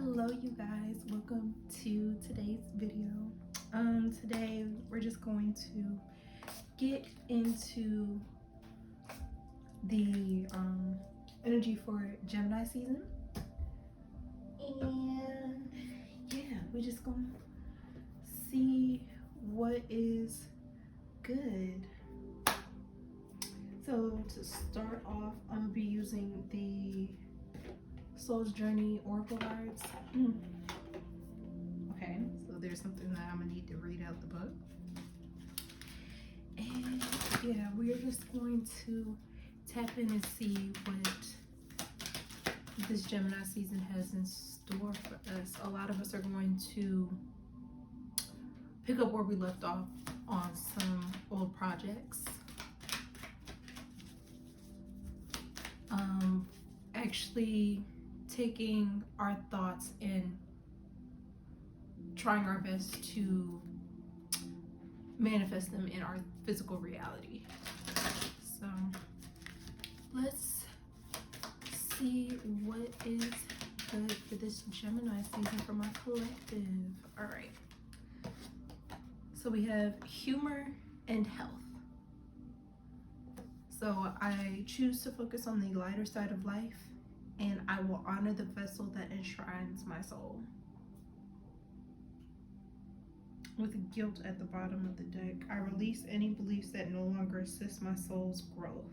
Hello you guys, welcome to today's video. Today we're just going to get into the energy for Gemini season, and yeah, we're just gonna see what is good. So to start off, I'm gonna be using the Soul's Journey Oracle cards. Okay, so there's something that I'm gonna need to read out the book. And yeah, we are just going to tap in and see what this Gemini season has in store for us. A lot of us are going to pick up where we left off on some old projects. Actually taking our thoughts and trying our best to manifest them in our physical reality. So let's see what is good for this Gemini season for my collective. All right, so we have humor and health. So I choose to focus on the lighter side of life, and I will honor the vessel that enshrines my soul. With guilt at the bottom of the deck, I release any beliefs that no longer assist my soul's growth.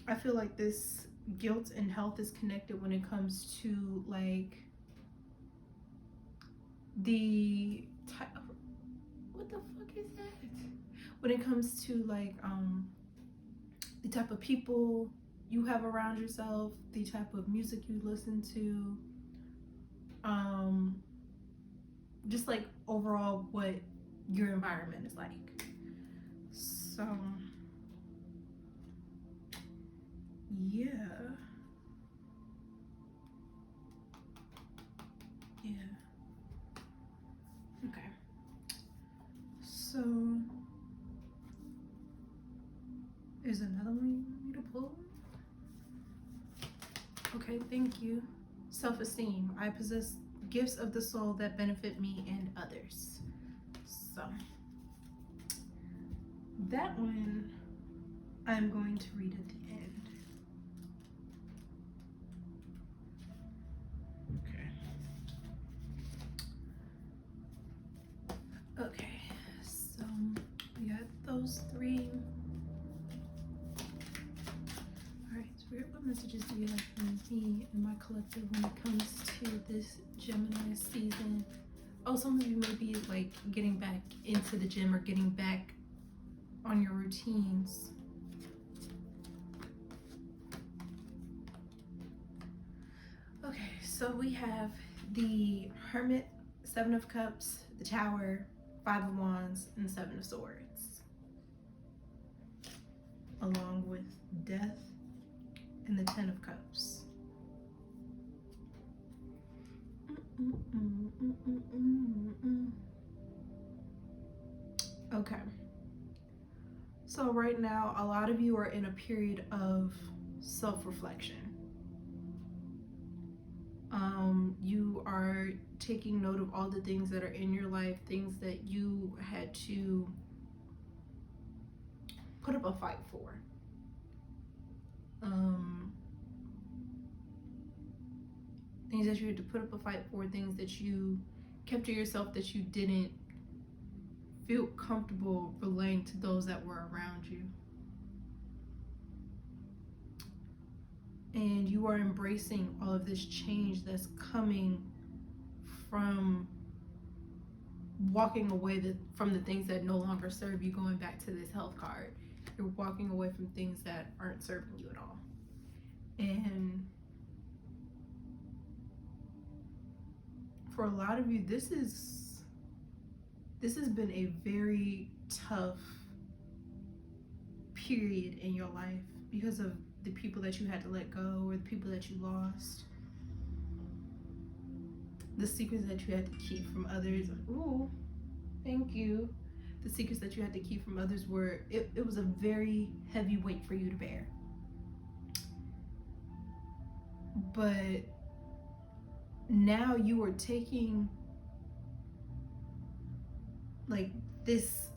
I feel like this guilt and health is connected when it comes to like the type of, what the fuck is that? When it comes to like the type of people you have around yourself, the type of music you listen to, just like overall what your environment is like. So yeah, okay, so there's another one you want me to pull? Okay, thank you. Self-esteem. I possess gifts of the soul that benefit me and others. So that one I'm going to read at the end. Okay, so we got those three. Spirit, what messages do you have for me and my collective when it comes to this Gemini season? Oh, some of you may be like getting back into the gym or getting back on your routines. Okay, so we have the Hermit, Seven of Cups, the Tower, Five of Wands, and the Seven of Swords, along with Death and the Ten of Cups. Okay, so right now a lot of you are in a period of self-reflection. You are taking note of all the things that are in your life, things that you had to put up a fight for. Things that you had to put up a fight for, things that you kept to yourself that you didn't feel comfortable relaying to those that were around you. And you are embracing all of this change that's coming from walking away from the things that no longer serve you, going back to this health card. You're walking away from things that aren't serving you at all. And for a lot of you, this has been a very tough period in your life because of the people that you had to let go or the people that you lost. The secrets that you had to keep from others. Ooh, thank you. The secrets that you had to keep from others were, it was a very heavy weight for you to bear. but now you are taking like this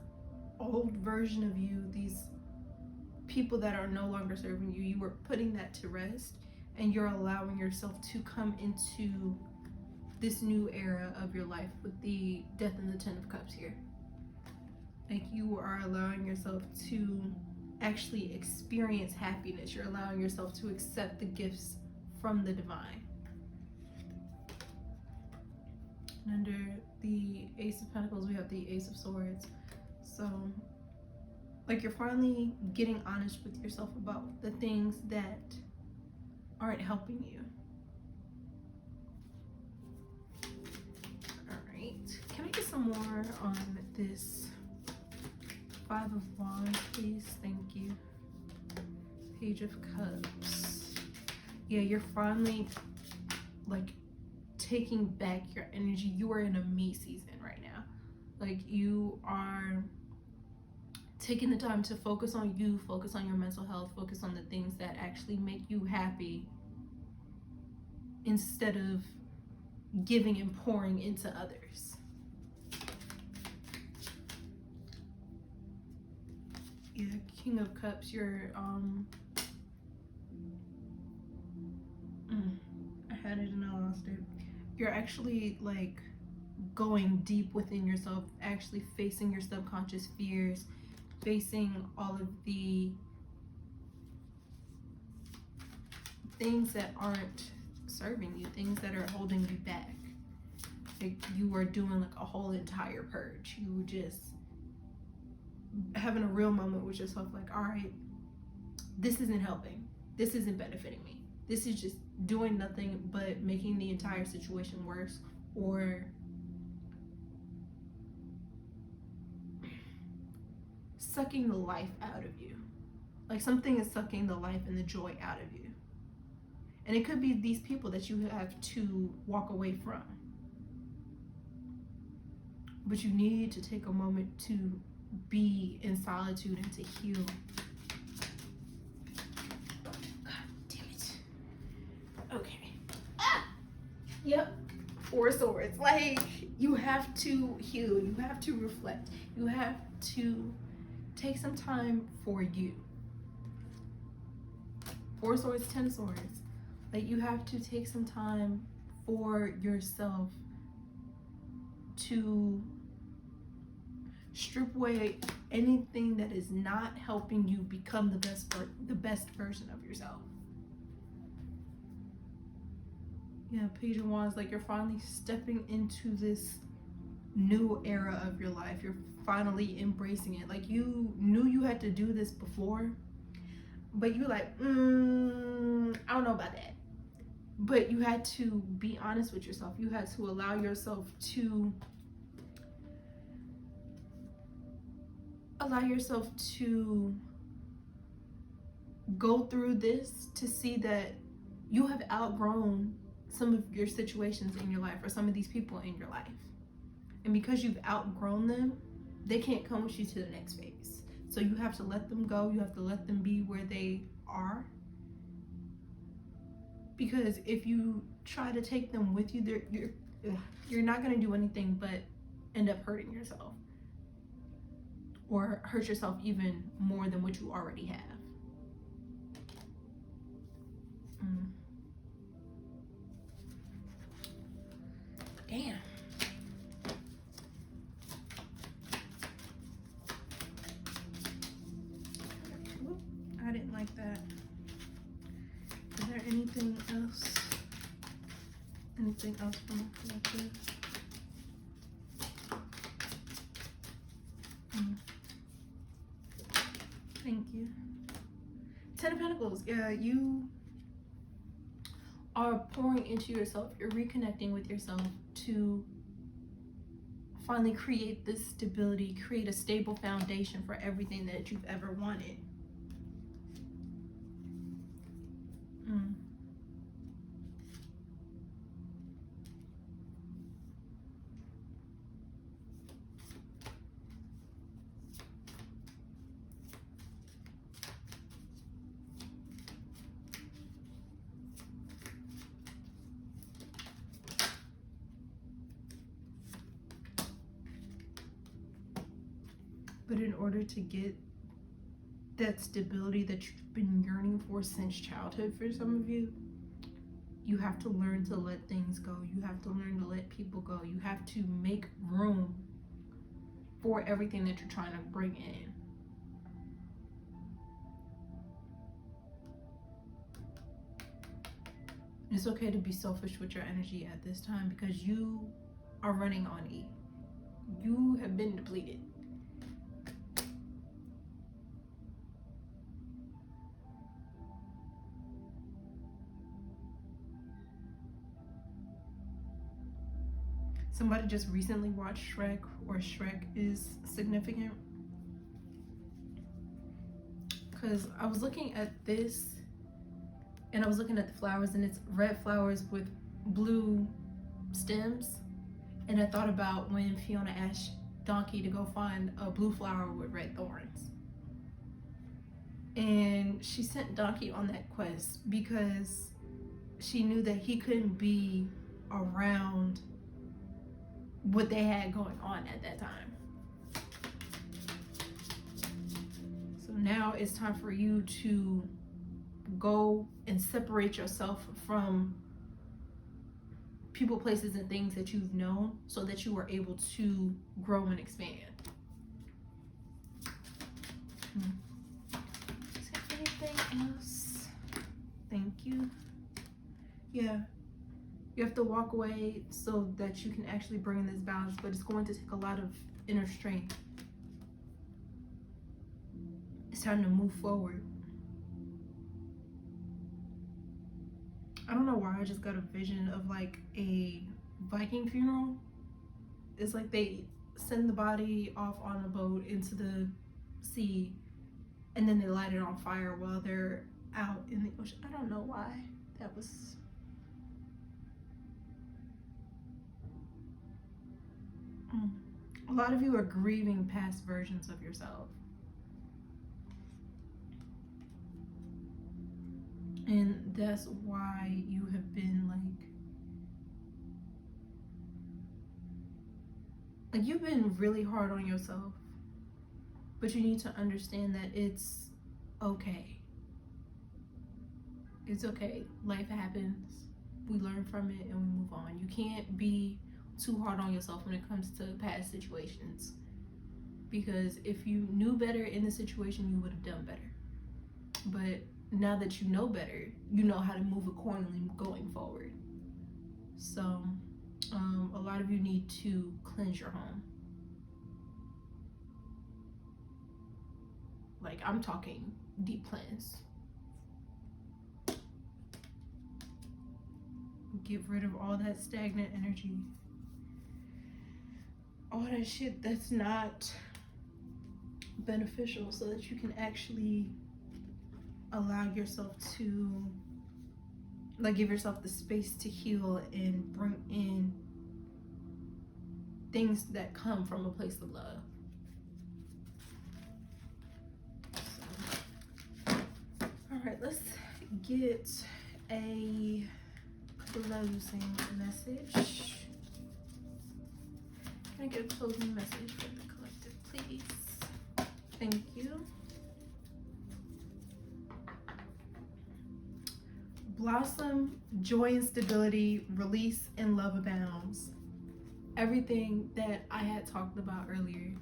old version of you, these people that are no longer serving you, you are putting that to rest, and you're allowing yourself to come into this new era of your life with the Death and the Ten of Cups here. Like, you are allowing yourself to actually experience happiness. You're allowing yourself to accept the gifts from the divine. And under the Ace of Pentacles, we have the Ace of Swords. So, like, you're finally getting honest with yourself about the things that aren't helping you. All right. Can I get some more on this Five of Wands, please? Thank you. Page of Cups. Yeah, you're finally, like, taking back your energy. You are in a me season right now. Like, you are taking the time to focus on you, focus on your mental health, focus on the things that actually make you happy, instead of giving and pouring into others. Yeah, King of Cups, you're I had it and I lost it. You're actually, like, going deep within yourself, actually facing your subconscious fears, facing all of the things that aren't serving you, things that are holding you back. Like, you are doing like a whole entire purge. You just having a real moment with yourself, like, all right, this isn't helping, this isn't benefiting me, this is just doing nothing but making the entire situation worse, or sucking the life out of you. Like, something is sucking the life and the joy out of you. And it could be these people that you have to walk away from. But you need to take a moment to be in solitude and to heal. God damn it. Okay. Ah! Yep. Four of Swords. Like, you have to heal. You have to reflect. You have to take some time for you. Four of Swords, 10 of Swords. Like, you have to take some time for yourself to strip away anything that is not helping you become the best version of yourself. Yeah, Page of Wands, like, you're finally stepping into this new era of your life. You're finally embracing it. Like, you knew you had to do this before, but you're like, I don't know about that. But you had to be honest with yourself. You had to allow yourself to go through this, to see that you have outgrown some of your situations in your life, or some of these people in your life. And because you've outgrown them, they can't come with you to the next phase. So you have to let them go. You have to let them be where they are. Because if you try to take them with you, you're not going to do anything but end up hurting yourself, or hurt yourself even more than what you already have. Damn. I didn't like that. Is there anything else? Anything else from the collective? Thank you. Ten of Pentacles. Yeah, you are pouring into yourself. You're reconnecting with yourself to finally create this stability, create a stable foundation for everything that you've ever wanted. But in order to get that stability that you've been yearning for since childhood, for some of you, you have to learn to let things go. You have to learn to let people go. You have to make room for everything that you're trying to bring in. It's okay to be selfish with your energy at this time because you are running on E. You have been depleted. Somebody just recently watched Shrek, or Shrek is significant. Because I was looking at this, and I was looking at the flowers, and it's red flowers with blue stems. And I thought about when Fiona asked Donkey to go find a blue flower with red thorns. And she sent Donkey on that quest because she knew that he couldn't be around what they had going on at that time. So now it's time for you to go and separate yourself from people, places, and things that you've known so that you are able to grow and expand. Is there anything else? Thank you. Yeah. You have to walk away so that you can actually bring in this balance, but it's going to take a lot of inner strength. It's time to move forward. I don't know why I just got a vision of like a Viking funeral. It's like they send the body off on a boat into the sea and then they light it on fire while they're out in the ocean. I don't know why that was. A lot of you are grieving past versions of yourself. And that's why you have been like you've been really hard on yourself. But you need to understand that it's okay. It's okay. Life happens. We learn from it and we move on. You can't be too hard on yourself when it comes to past situations, because if you knew better in the situation, you would have done better. But now that you know better, you know how to move accordingly going forward. So a lot of you need to cleanse your home. Like, I'm talking deep cleanse. Get rid of all that stagnant energy, all that shit that's not beneficial, so that you can actually allow yourself to give yourself the space to heal and bring in things that come from a place of love. So, all right, let's get a closing message. Can I get a closing message for the collective, please? Thank you. Blossom, joy and stability, release and love abounds. Everything that I had talked about earlier.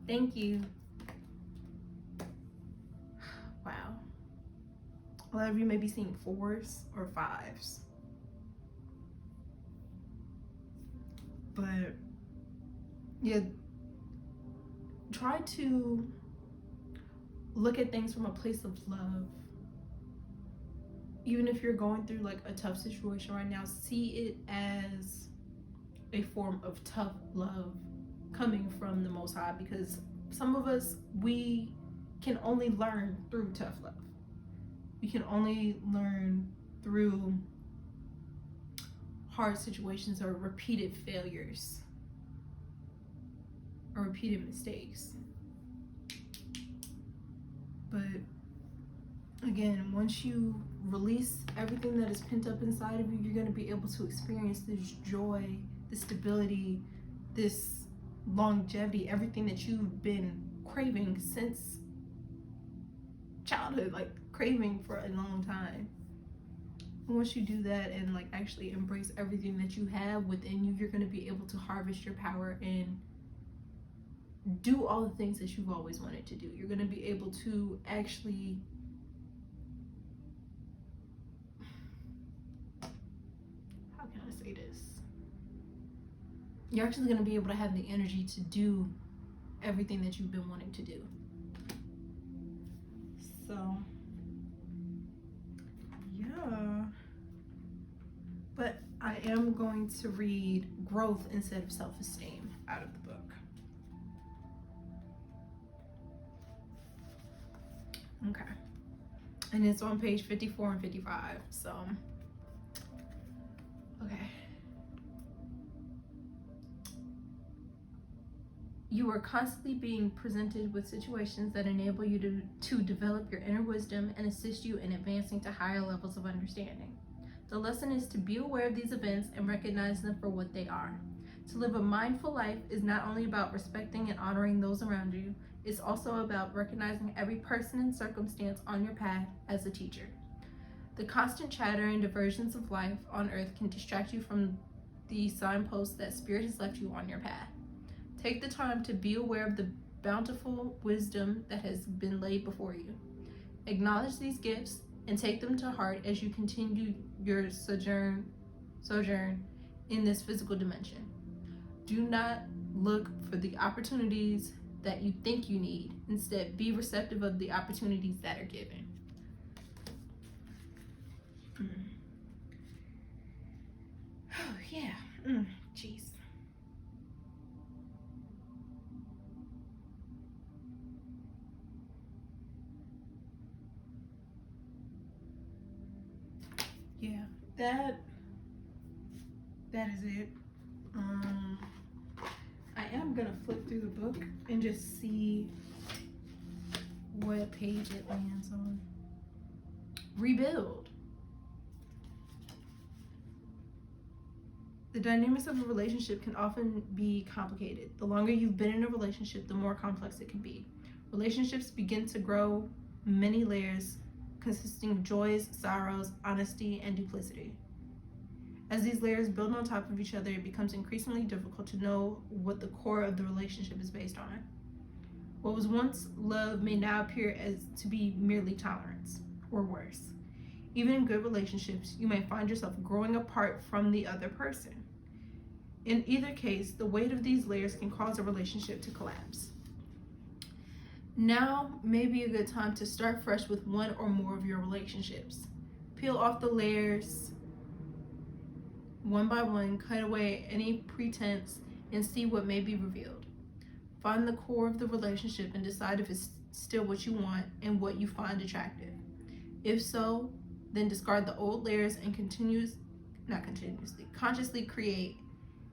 Thank you. Wow. A lot of you may be seeing 4s or 5s. But yeah, try to look at things from a place of love. Even if you're going through like a tough situation right now, see it as a form of tough love coming from the Most High, because some of us, we can only learn through tough love. We can only learn through hard situations or repeated failures or repeated mistakes. But again, once you release everything that is pent up inside of you, you're going to be able to experience this joy, this stability, this longevity, everything that you've been craving since childhood, like craving for a long time. Once you do that and like actually embrace everything that you have within you, you're going to be able to harvest your power and do all the things that you've always wanted to do. You're going to be able to actually, how can I say this? You're actually going to be able to have the energy to do everything that you've been wanting to do. So yeah, but I am going to read growth instead of self-esteem out of the book. Okay, and it's on page 54 and 55. So okay, you are constantly being presented with situations that enable you to develop your inner wisdom and assist you in advancing to higher levels of understanding. The lesson is to be aware of these events and recognize them for what they are. To live a mindful life is not only about respecting and honoring those around you, it's also about recognizing every person and circumstance on your path as a teacher. The constant chatter and diversions of life on earth can distract you from the signposts that Spirit has left you on your path. Take the time to be aware of the bountiful wisdom that has been laid before you. Acknowledge these gifts and take them to heart as you continue your sojourn in this physical dimension. Do not look for the opportunities that you think you need. Instead, be receptive of the opportunities that are given. Oh, yeah. Jeez. Yeah, that is it. I am gonna flip through the book and just see what page it lands on. Rebuild. The dynamics of a relationship can often be complicated. The longer you've been in a relationship, the more complex it can be. Relationships begin to grow many layers consisting of joys, sorrows, honesty, and duplicity. As these layers build on top of each other, it becomes increasingly difficult to know what the core of the relationship is based on. What was once love may now appear as to be merely tolerance, or worse. Even in good relationships, you may find yourself growing apart from the other person. In either case, the weight of these layers can cause a relationship to collapse. Now may be a good time to start fresh with one or more of your relationships. Peel off the layers one by one, cut away any pretense, and see what may be revealed. Find the core of the relationship and decide if it's still what you want and what you find attractive. If so, then discard the old layers and consciously create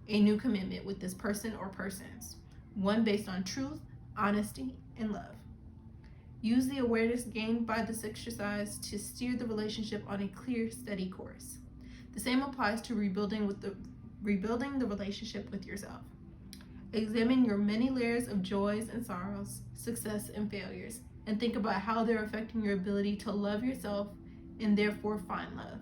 a new commitment with this person or persons, one based on truth, honesty, and love. Use the awareness gained by this exercise to steer the relationship on a clear, steady course. The same applies to rebuilding the relationship with yourself. Examine your many layers of joys and sorrows, success and failures, and think about how they're affecting your ability to love yourself and therefore find love.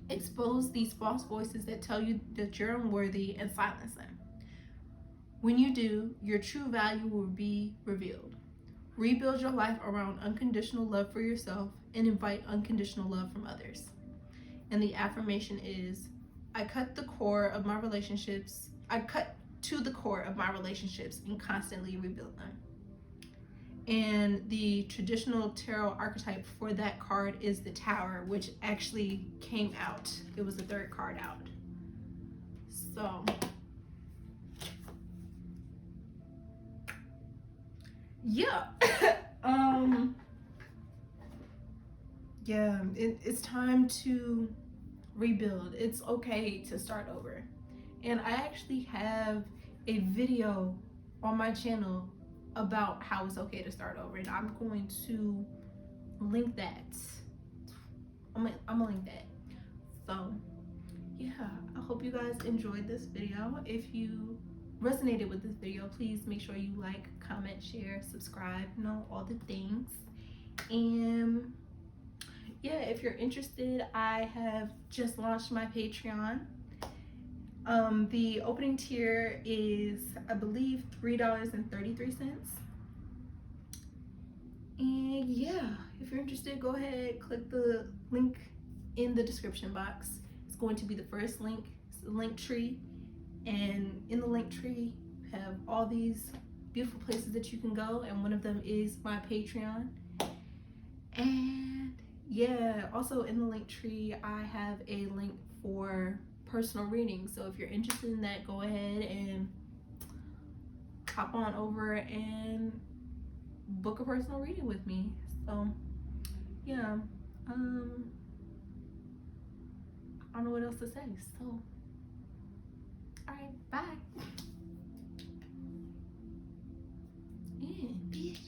Expose these false voices that tell you that you're unworthy and silence them. When you do, your true value will be revealed. Rebuild your life around unconditional love for yourself and invite unconditional love from others. And the affirmation is, I cut to the core of my relationships and constantly rebuild them. And the traditional tarot archetype for that card is the Tower, which actually came out. It was the third card out. So, yeah. Yeah, it's time to rebuild. It's okay to start over. And I actually have a video on my channel about how it's okay to start over, and I'm going to link that. I'm gonna link that. So yeah, I hope you guys enjoyed this video. If you resonated with this video, please make sure you like, comment, share, subscribe, you know, all the things. And yeah, if you're interested, I have just launched my Patreon. The opening tier is, I believe, $3.33. And yeah, if you're interested, go ahead, click the link in the description box. It's going to be the first link. It's the link tree, and in the link tree have all these beautiful places that you can go, and one of them is my Patreon. And yeah, also in the link tree I have a link for personal readings, so if you're interested in that, go ahead and hop on over and book a personal reading with me. So yeah, I don't know what else to say, so all right, bye. Yeah, bitch.